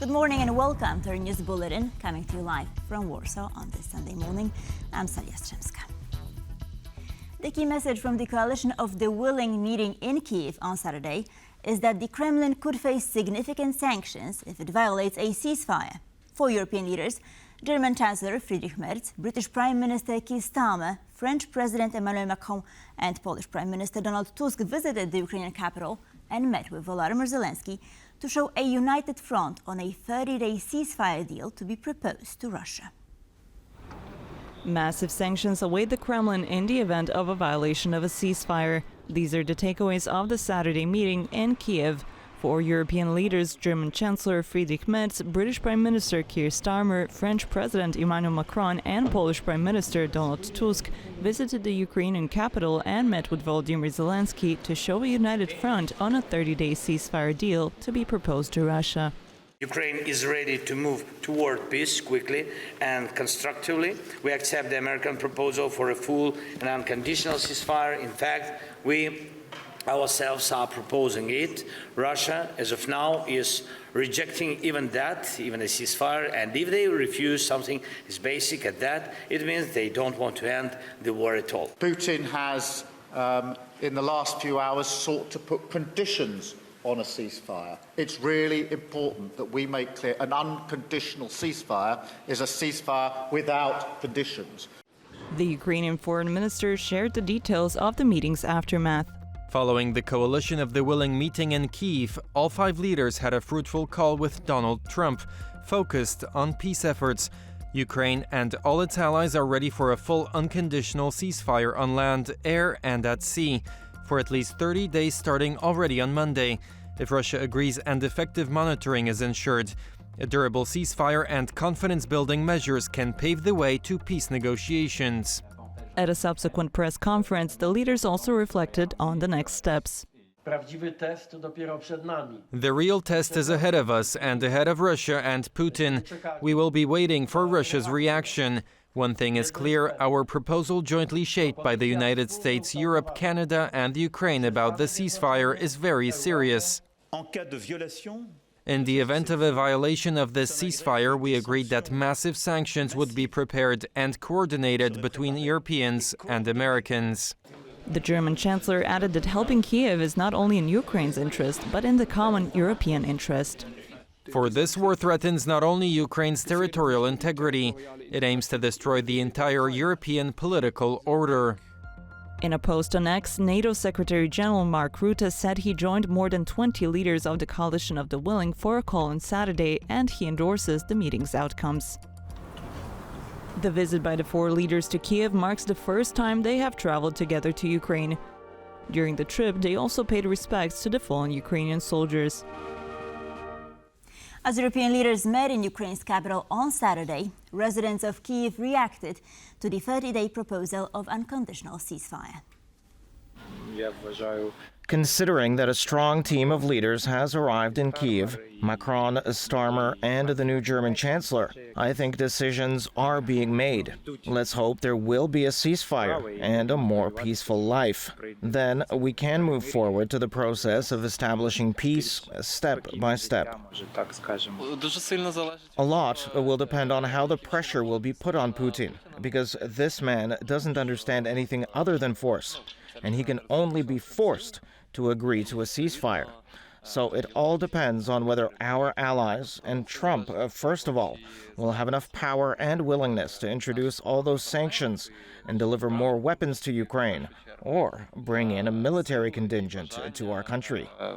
Good morning and welcome to our news bulletin, coming to you live from Warsaw on this Sunday morning. I'm Salia Strzemska. The key message from the coalition of the willing meeting in Kyiv on Saturday is that the Kremlin could face significant sanctions if it violates a ceasefire. For European leaders, German Chancellor Friedrich Merz, British Prime Minister Keir Starmer, French President Emmanuel Macron and Polish Prime Minister Donald Tusk visited the Ukrainian capital and met with Vladimir Zelensky to show a united front on a 30-day ceasefire deal to be proposed to Russia. Massive sanctions await the Kremlin in the event of a violation of a ceasefire. These are the takeaways of the Saturday meeting in Kyiv. For European leaders, German Chancellor Friedrich Merz, British Prime Minister Keir Starmer, French President Emmanuel Macron and Polish Prime Minister Donald Tusk visited the Ukrainian capital and met with Volodymyr Zelensky to show a united front on a 30-day ceasefire deal to be proposed to Russia. Ukraine is ready to move toward peace quickly and constructively. We accept the American proposal for a full and unconditional ceasefire. In fact, we ourselves are proposing it. Russia, as of now, is rejecting even that, even a ceasefire. And if they refuse something as basic as that, it means they don't want to end the war at all. Putin has, in the last few hours, sought to put conditions on a ceasefire. It's really important that we make clear an unconditional ceasefire is a ceasefire without conditions. The Ukrainian foreign minister shared the details of the meeting's aftermath. Following the coalition of the willing meeting in Kyiv, all five leaders had a fruitful call with Donald Trump, focused on peace efforts. Ukraine and all its allies are ready for a full unconditional ceasefire on land, air and at sea, for at least 30 days starting already on Monday. If Russia agrees and effective monitoring is ensured, a durable ceasefire and confidence-building measures can pave the way to peace negotiations. At a subsequent press conference, the leaders also reflected on the next steps. The real test is ahead of us and ahead of Russia and Putin. We will be waiting for Russia's reaction. One thing is clear, our proposal jointly shaped by the United States, Europe, Canada and Ukraine about the ceasefire is very serious. In the event of a violation of this ceasefire, we agreed that massive sanctions would be prepared and coordinated between Europeans and Americans. The German Chancellor added that helping Kyiv is not only in Ukraine's interest, but in the common European interest. For this war threatens not only Ukraine's territorial integrity, it aims to destroy the entire European political order. In a post on X, NATO Secretary General Mark Rutte said he joined more than 20 leaders of the coalition of the willing for a call on Saturday, and he endorses the meeting's outcomes. The visit by the four leaders to Kyiv marks the first time they have traveled together to Ukraine. During the trip, they also paid respects to the fallen Ukrainian soldiers. As European leaders met in Ukraine's capital on Saturday, residents of Kyiv reacted to the 30-day proposal of unconditional ceasefire. Considering that a strong team of leaders has arrived in Kyiv, Macron, Starmer, and the new German Chancellor, I think decisions are being made. Let's hope there will be a ceasefire and a more peaceful life. Then we can move forward to the process of establishing peace step by step. A lot will depend on how the pressure will be put on Putin, because this man doesn't understand anything other than force, and he can only be forced to agree to a ceasefire. So it all depends on whether our allies, and Trump first of all, will have enough power and willingness to introduce all those sanctions and deliver more weapons to Ukraine, or bring in a military contingent to our country. I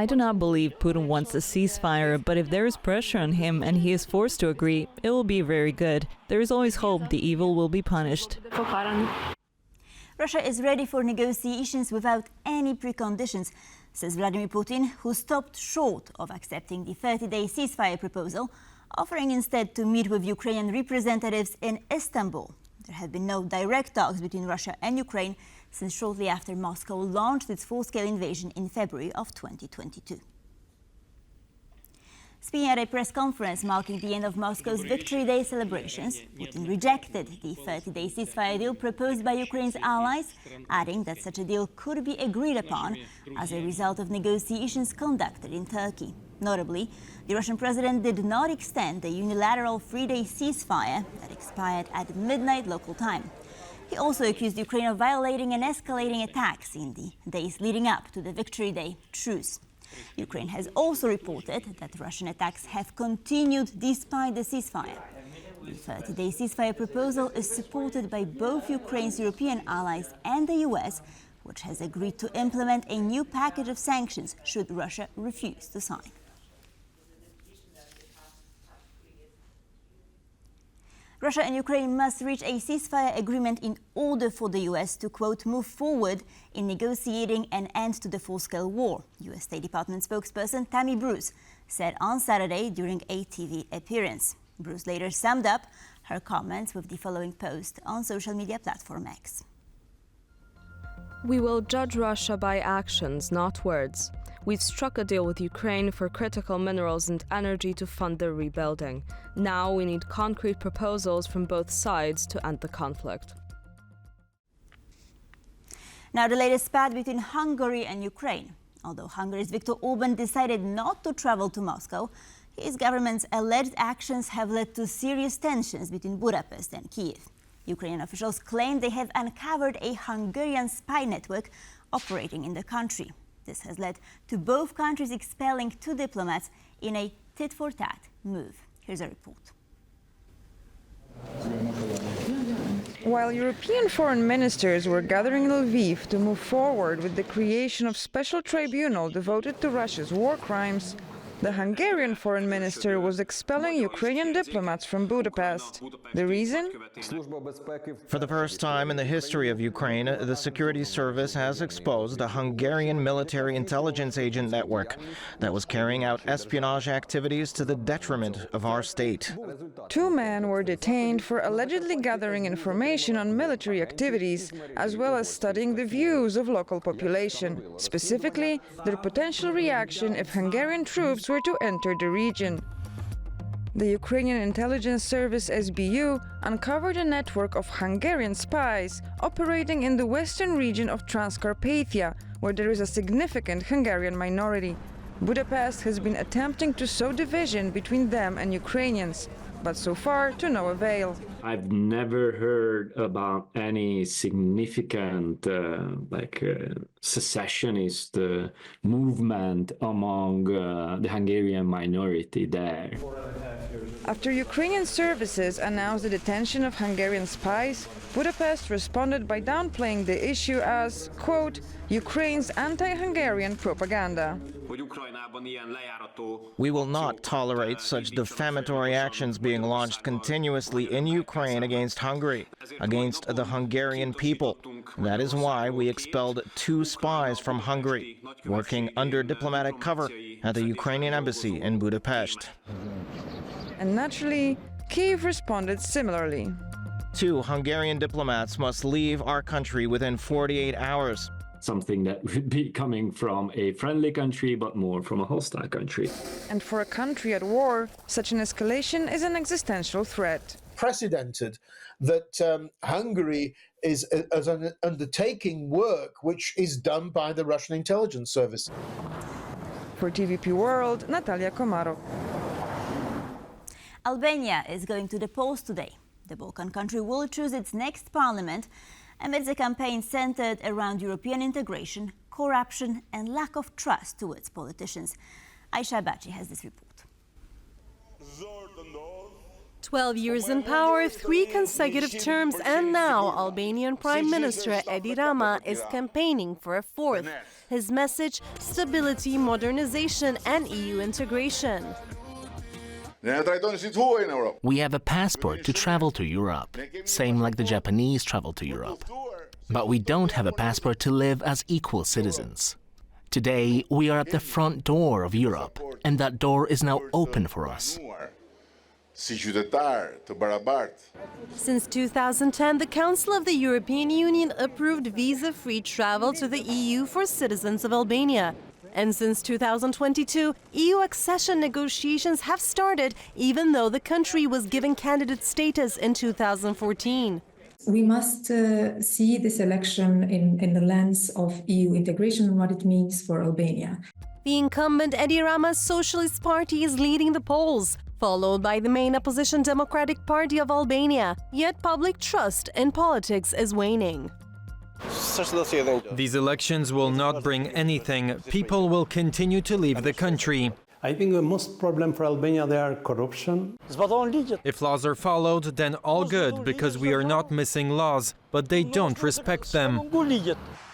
do not believe Putin wants a ceasefire, but if there is pressure on him and he is forced to agree, it will be very good. There is always hope the evil will be punished. Russia is ready for negotiations without any preconditions, says Vladimir Putin, who stopped short of accepting the 30-day ceasefire proposal, offering instead to meet with Ukrainian representatives in Istanbul. There have been no direct talks between Russia and Ukraine since shortly after Moscow launched its full-scale invasion in February of 2022. Speaking at a press conference marking the end of Moscow's Victory Day celebrations, Putin rejected the 30-day ceasefire deal proposed by Ukraine's allies, adding that such a deal could be agreed upon as a result of negotiations conducted in Turkey. Notably, the Russian president did not extend the unilateral 3-day ceasefire that expired at midnight local time. He also accused Ukraine of violating and escalating attacks in the days leading up to the Victory Day truce. Ukraine has also reported that Russian attacks have continued despite the ceasefire. The 30-day ceasefire proposal is supported by both Ukraine's European allies and the US, which has agreed to implement a new package of sanctions should Russia refuse to sign. Russia and Ukraine must reach a ceasefire agreement in order for the US to, quote, move forward in negotiating an end to the full-scale war, US State Department spokesperson Tammy Bruce said on Saturday during a TV appearance. Bruce later summed up her comments with the following post on social media platform X. We will judge Russia by actions, not words. We've struck a deal with Ukraine for critical minerals and energy to fund their rebuilding. Now we need concrete proposals from both sides to end the conflict. Now the latest spat between Hungary and Ukraine. Although Hungary's Viktor Orban decided not to travel to Moscow, his government's alleged actions have led to serious tensions between Budapest and Kyiv. Ukrainian officials claim they have uncovered a Hungarian spy network operating in the country. This has led to both countries expelling 2 diplomats in a tit-for-tat move. Here's a report. While European foreign ministers were gathering in Lviv to move forward with the creation of a special tribunal devoted to Russia's war crimes, the Hungarian foreign minister was expelling Ukrainian diplomats from Budapest. The reason? For the first time in the history of Ukraine, the security service has exposed a Hungarian military intelligence agent network that was carrying out espionage activities to the detriment of our state. 2 men were detained for allegedly gathering information on military activities, as well as studying the views of local population, specifically their potential reaction if Hungarian troops were to enter the region. The Ukrainian intelligence service SBU uncovered a network of Hungarian spies operating in the western region of Transcarpathia, where there is a significant Hungarian minority. Budapest has been attempting to sow division between them and Ukrainians, but so far to no avail. I've never heard about any significant secessionist movement among the Hungarian minority there. After Ukrainian services announced the detention of Hungarian spies, Budapest responded by downplaying the issue as, quote, Ukraine's anti-Hungarian propaganda. We will not tolerate such defamatory actions being launched continuously in Ukraine against Hungary, against the Hungarian people. That is why we expelled 2 spies from Hungary, working under diplomatic cover at the Ukrainian embassy in Budapest. And naturally, Kyiv responded similarly. 2 Hungarian diplomats must leave our country within 48 hours. Something that would be coming from a friendly country, but more from a hostile country. And for a country at war, such an escalation is an existential threat. Precedented that Hungary is undertaking work which is done by the Russian intelligence service. For TVP World, Natalia Komarov. Albania is going to the polls today. The Balkan country will choose its next parliament amidst a campaign centered around European integration, corruption and lack of trust towards politicians. Aisha Baci has this report. 12 years in power, 3 consecutive terms, and now Albanian Prime Minister Edi Rama is campaigning for a 4th. His message: stability, modernization and EU integration. We have a passport to travel to Europe, same like the Japanese travel to Europe. But we don't have a passport to live as equal citizens. Today, we are at the front door of Europe, and that door is now open for us. Since 2010, the Council of the European Union approved visa-free travel to the EU for citizens of Albania. And since 2022, EU accession negotiations have started, even though the country was given candidate status in 2014. We must see this election in the lens of EU integration and what it means for Albania. The incumbent Edi Rama's Socialist Party is leading the polls, followed by the main opposition Democratic Party of Albania. Yet public trust in politics is waning. These elections will not bring anything. People will continue to leave the country. I think the most problem for Albania there are corruption. If laws are followed, then all good, because we are not missing laws, but they don't respect them.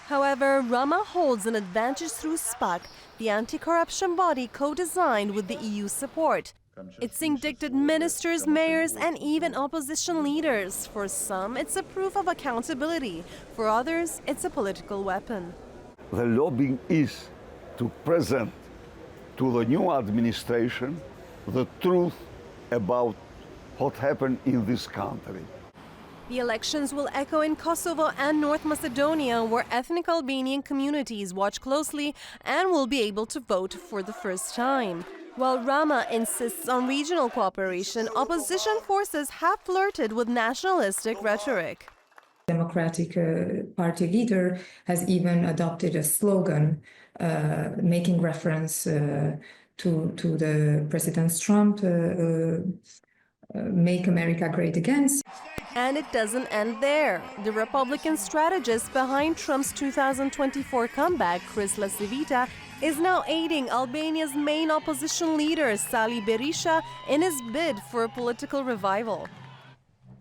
However, Rama holds an advantage through SPAC, the anti-corruption body co-designed with the EU support. It's indicted ministers, mayors, and even opposition leaders. For some, it's a proof of accountability. For others, it's a political weapon. The lobbying is to present to the new administration the truth about what happened in this country. The elections will echo in Kosovo and North Macedonia, where ethnic Albanian communities watch closely and will be able to vote for the first time. While Rama insists on regional cooperation, opposition forces have flirted with nationalistic rhetoric. Democratic Party leader has even adopted a slogan making reference to the President Trump, Make America Great Again. And it doesn't end there. The Republican strategist behind Trump's 2024 comeback, Chris Lasivita, is now aiding Albania's main opposition leader, Sali Berisha, in his bid for a political revival.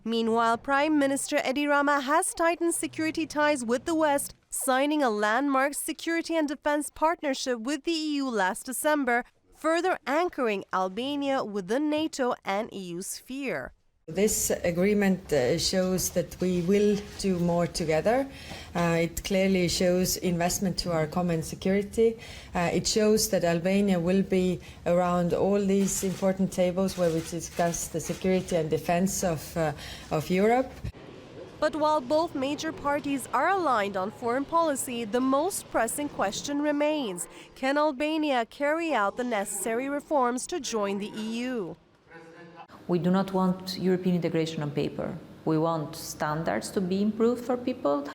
Meanwhile, Prime Minister Edi Rama has tightened security ties with the West, signing a landmark security and defense partnership with the EU last December, further anchoring Albania within NATO and EU sphere. This agreement shows that we will do more together. It clearly shows investment to our common security. It shows that Albania will be around all these important tables where we discuss the security and defense of Europe. But while both major parties are aligned on foreign policy, the most pressing question remains: can Albania carry out the necessary reforms to join the EU? We do not want European integration on paper. We want standards to be improved for people.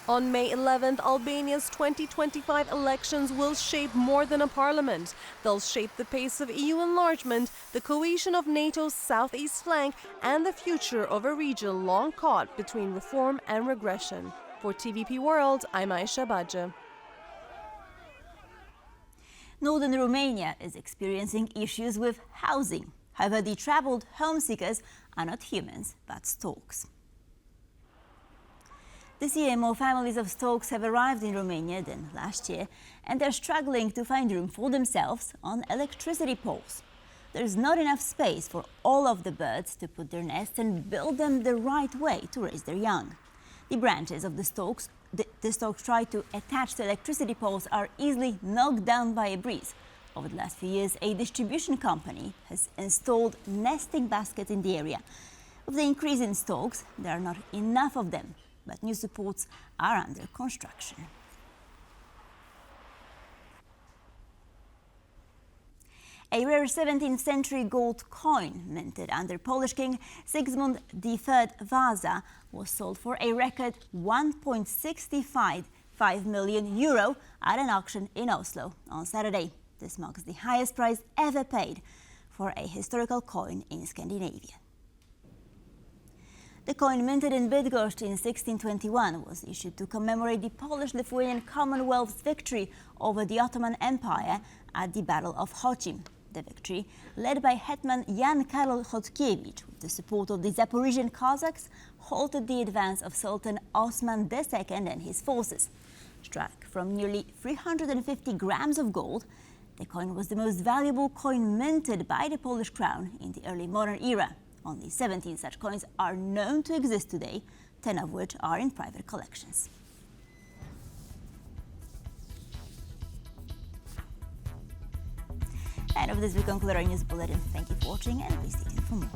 On May 11th, Albania's 2025 elections will shape more than a parliament. They'll shape the pace of EU enlargement, the cohesion of NATO's southeast flank, and the future of a region long caught between reform and regression. For TVP World, I'm Aisha Badja. Northern Romania is experiencing issues with housing. However, the troubled home seekers are not humans, but storks. This year, more families of storks have arrived in Romania than last year, and they're struggling to find room for themselves on electricity poles. There's not enough space for all of the birds to put their nests and build them the right way to raise their young. The branches of the storks try to attach to electricity poles are easily knocked down by a breeze. Over the last few years, a distribution company has installed nesting baskets in the area. With the increase in storks, there are not enough of them, but new supports are under construction. A rare 17th century gold coin minted under Polish King Sigmund III Vasa was sold for a record €1.65 million at an auction in Oslo on Saturday. This marks the highest price ever paid for a historical coin in Scandinavia. The coin minted in Bydgoszcz in 1621 was issued to commemorate the Polish-Lithuanian Commonwealth's victory over the Ottoman Empire at the Battle of Chocim. The victory, led by Hetman Jan Karol Chodkiewicz with the support of the Zaporizhian Cossacks, halted the advance of Sultan Osman II and his forces. Struck from nearly 350 grams of gold, the coin was the most valuable coin minted by the Polish crown in the early modern era. Only 17 such coins are known to exist today, 10 of which are in private collections. And with this, we conclude our news bulletin. Thank you for watching, and please stay tuned for more.